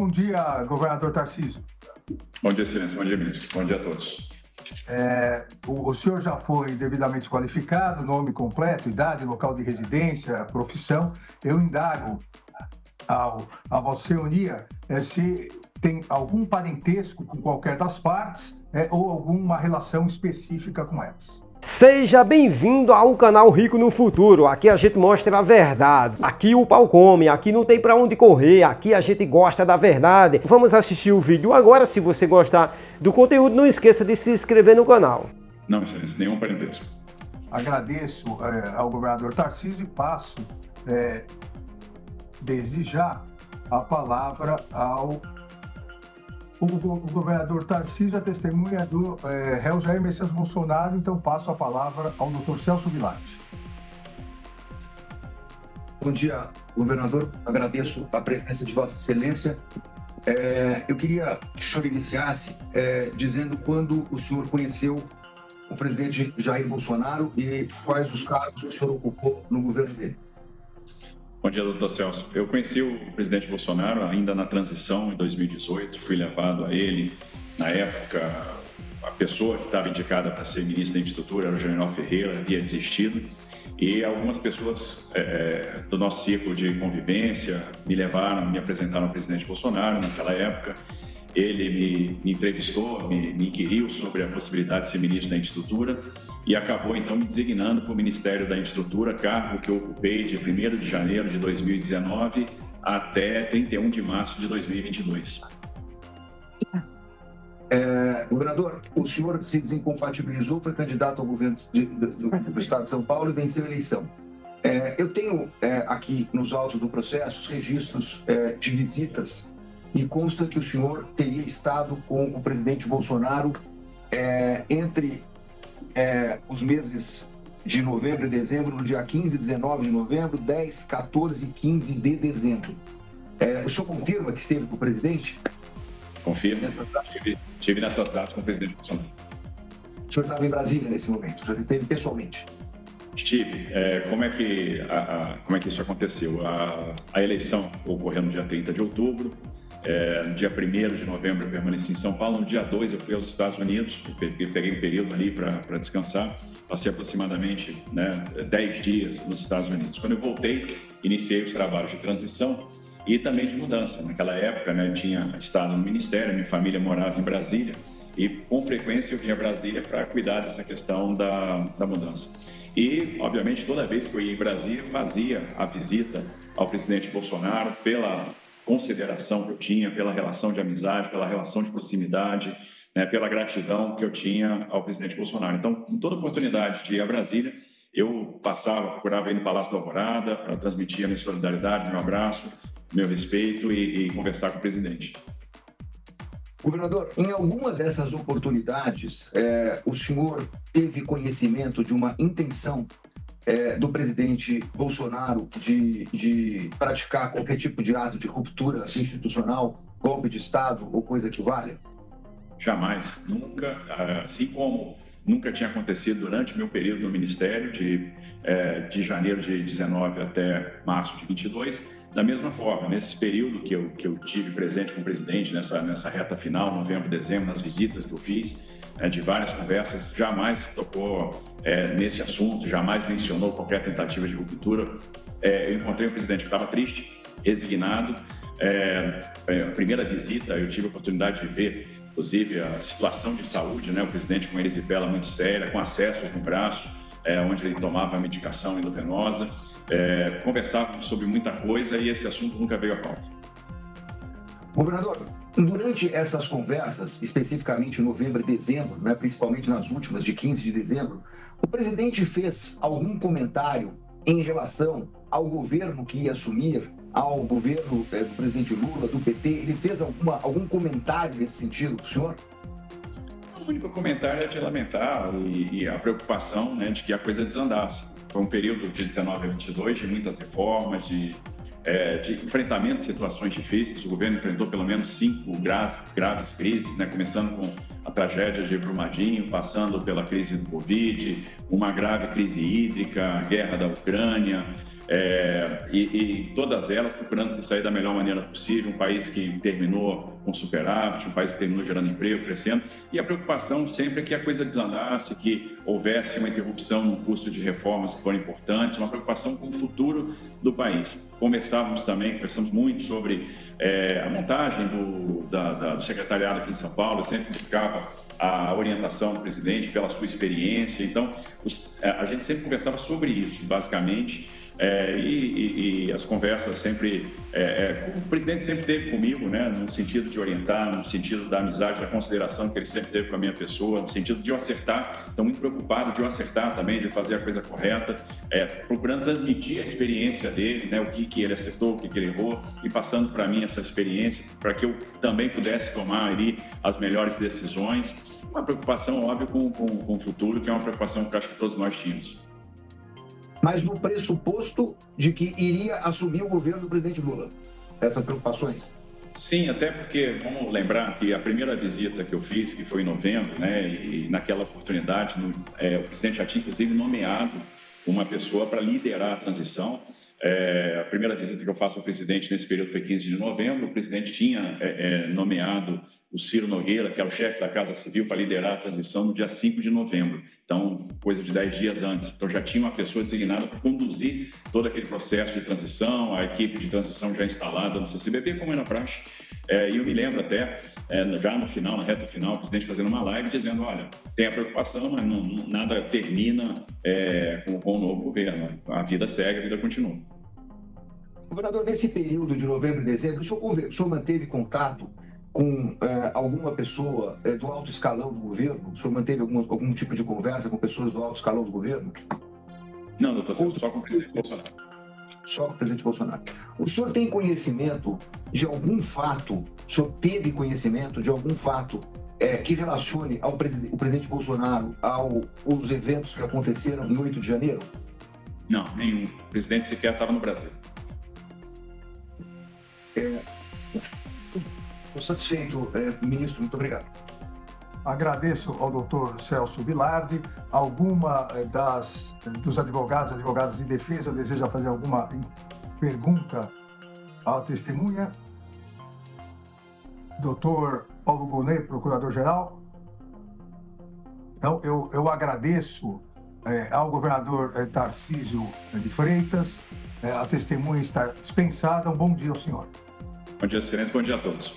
Bom dia, governador Tarcísio. Bom dia, Excelência. Bom dia, ministro. Bom dia a todos. O senhor já foi devidamente qualificado, nome completo, idade, local de residência, profissão. Eu indago a Vossa Senhoria se tem algum parentesco com qualquer das partes ou alguma relação específica com elas. Seja bem-vindo ao canal Rico no Futuro. Aqui a gente mostra a verdade. Aqui o pau come, aqui não tem pra onde correr, aqui a gente gosta da verdade. Vamos assistir o vídeo agora. Se você gostar do conteúdo, não esqueça de se inscrever no canal. Não, Excelência, nenhum parentesco. Agradeço ao governador Tarcísio e passo, desde já, a palavra ao governador Tarcísio, a testemunha do réu Jair Messias Bolsonaro. Então passo a palavra ao doutor Celso Villati. Bom dia, governador. Agradeço a presença de Vossa Excelência. Eu queria que o senhor iniciasse dizendo quando o senhor conheceu o presidente Jair Bolsonaro e quais os cargos que o senhor ocupou no governo dele. Bom dia, doutor Celso. Eu conheci o presidente Bolsonaro ainda na transição, em 2018. Fui levado a ele. Na época, a pessoa que estava indicada para ser ministro da Infraestrutura era o general Ferreira, havia desistido. E algumas pessoas do nosso círculo de convivência me apresentaram ao presidente Bolsonaro naquela época. Ele me entrevistou, me inquiriu sobre a possibilidade de ser ministro da Infraestrutura e acabou, então, me designando para o Ministério da Infraestrutura, cargo que eu ocupei de 1º de janeiro de 2019 até 31 de março de 2022. Governador, o senhor se desincompatibilizou, foi candidato ao governo do Estado de São Paulo e venceu a eleição. Eu tenho aqui nos autos do processo os registros de visitas e consta que o senhor teria estado com o presidente Bolsonaro entre os meses de novembro e dezembro, no dia 15 e 19 de novembro, 10, 14 e 15 de dezembro. O senhor confirma que esteve com o presidente? Confirmo. Estive nessas datas com o presidente Bolsonaro. O senhor estava em Brasília nesse momento? O senhor esteve pessoalmente? Estive. Como é que isso aconteceu? A eleição ocorreu no dia 30 de outubro. No dia 1º de novembro eu permaneci em São Paulo. No dia 2 eu fui aos Estados Unidos. Eu peguei um período ali para descansar. Passei aproximadamente 10 dias nos Estados Unidos. Quando eu voltei, iniciei os trabalhos de transição e também de mudança. Naquela época, eu tinha estado no Ministério, minha família morava em Brasília e, com frequência, eu vinha a Brasília para cuidar dessa questão da mudança. E, obviamente, toda vez que eu ia em Brasília, fazia a visita ao presidente Bolsonaro pela consideração que eu tinha, pela relação de amizade, pela relação de proximidade, pela gratidão que eu tinha ao presidente Bolsonaro. Então, em toda oportunidade de ir a Brasília, eu procurava ir no Palácio da Alvorada para transmitir a minha solidariedade, meu abraço, meu respeito e conversar com o presidente. Governador, em alguma dessas oportunidades, o senhor teve conhecimento de uma intenção do presidente Bolsonaro de praticar qualquer tipo de ato de ruptura institucional, golpe de Estado ou coisa que valha? Jamais, nunca, assim como nunca tinha acontecido durante o meu período no Ministério, de janeiro de 19 até março de 22, da mesma forma, nesse período que eu tive presente com o presidente, nessa reta final, novembro, dezembro, nas visitas que eu fiz, de várias conversas, jamais tocou nesse assunto, jamais mencionou qualquer tentativa de ruptura. Eu encontrei um presidente que estava triste, resignado. A primeira visita, eu tive a oportunidade de ver, inclusive, a situação de saúde, o presidente com erisipela muito séria, com acessos no braço, onde ele tomava a medicação endovenosa. Conversávamos sobre muita coisa e esse assunto nunca veio à pauta. Governador, durante essas conversas, especificamente em novembro e dezembro, principalmente nas últimas de 15 de dezembro, o presidente fez algum comentário em relação ao governo que ia assumir, ao governo do presidente Lula, do PT? Ele fez algum comentário nesse sentido para o senhor? O único comentário é de lamentar e a preocupação de que a coisa desandasse. Foi um período de 19 a 22 de muitas reformas, de enfrentamento de situações difíceis. O governo enfrentou pelo menos 5 graves crises, começando com a tragédia de Brumadinho, passando pela crise do Covid, uma grave crise hídrica, a guerra da Ucrânia, e todas elas procurando se sair da melhor maneira possível, um país que terminou com superávit, um país que terminou gerando emprego, crescendo, e a preocupação sempre é que a coisa desandasse, que houvesse uma interrupção no curso de reformas que foram importantes, uma preocupação com o futuro do país. Conversamos muito sobre a montagem do secretariado aqui em São Paulo. Eu sempre buscava a orientação do presidente pela sua experiência, então a gente sempre conversava sobre isso, basicamente. E as conversas sempre, o presidente sempre teve comigo, né, no sentido de orientar, no sentido da amizade, da consideração que ele sempre teve com a minha pessoa, no sentido de eu acertar. Estou muito preocupado de eu acertar também, de fazer a coisa correta, procurando transmitir a experiência dele, né, o que ele acertou, o que ele errou, e passando para mim essa experiência, para que eu também pudesse tomar ali as melhores decisões. Uma preocupação, óbvio, com o futuro, que é uma preocupação que eu acho que todos nós tínhamos. Mas no pressuposto de que iria assumir o governo do presidente Lula, essas preocupações? Sim, até porque, vamos lembrar que a primeira visita que eu fiz, que foi em novembro, né, e naquela oportunidade, o presidente já tinha, inclusive, nomeado uma pessoa para liderar a transição. A primeira visita que eu faço ao presidente nesse período foi 15 de novembro, o presidente tinha nomeado o Ciro Nogueira, que era o chefe da Casa Civil, para liderar a transição no dia 5 de novembro, então, coisa de 10 dias antes. Então, já tinha uma pessoa designada para conduzir todo aquele processo de transição, a equipe de transição já instalada no CCBB, como era praxe. E eu me lembro até, já no final, na reta final, o presidente fazendo uma live dizendo, olha, tem a preocupação, mas nada termina com o novo governo. A vida segue, a vida continua. Governador, nesse período de novembro e dezembro, o senhor manteve contato com alguma pessoa do alto escalão do governo? O senhor manteve algum tipo de conversa com pessoas do alto escalão do governo? Não, doutor, só com o presidente Bolsonaro. Só com o presidente Bolsonaro. O senhor tem conhecimento de algum fato, o senhor teve conhecimento de algum fato que relacione o presidente Bolsonaro aos eventos que aconteceram em 8 de janeiro? Não, nenhum. O presidente sequer estava no Brasil. Estou satisfeito, ministro. Muito obrigado. Agradeço ao doutor Celso Bilardi. Alguma dos advogadas de defesa deseja fazer alguma pergunta à testemunha? Doutor Paulo Gonet, procurador-geral. Então, eu agradeço ao governador Tarcísio de Freitas. A testemunha está dispensada. Um bom dia ao senhor. Bom dia, excelência. Bom dia a todos.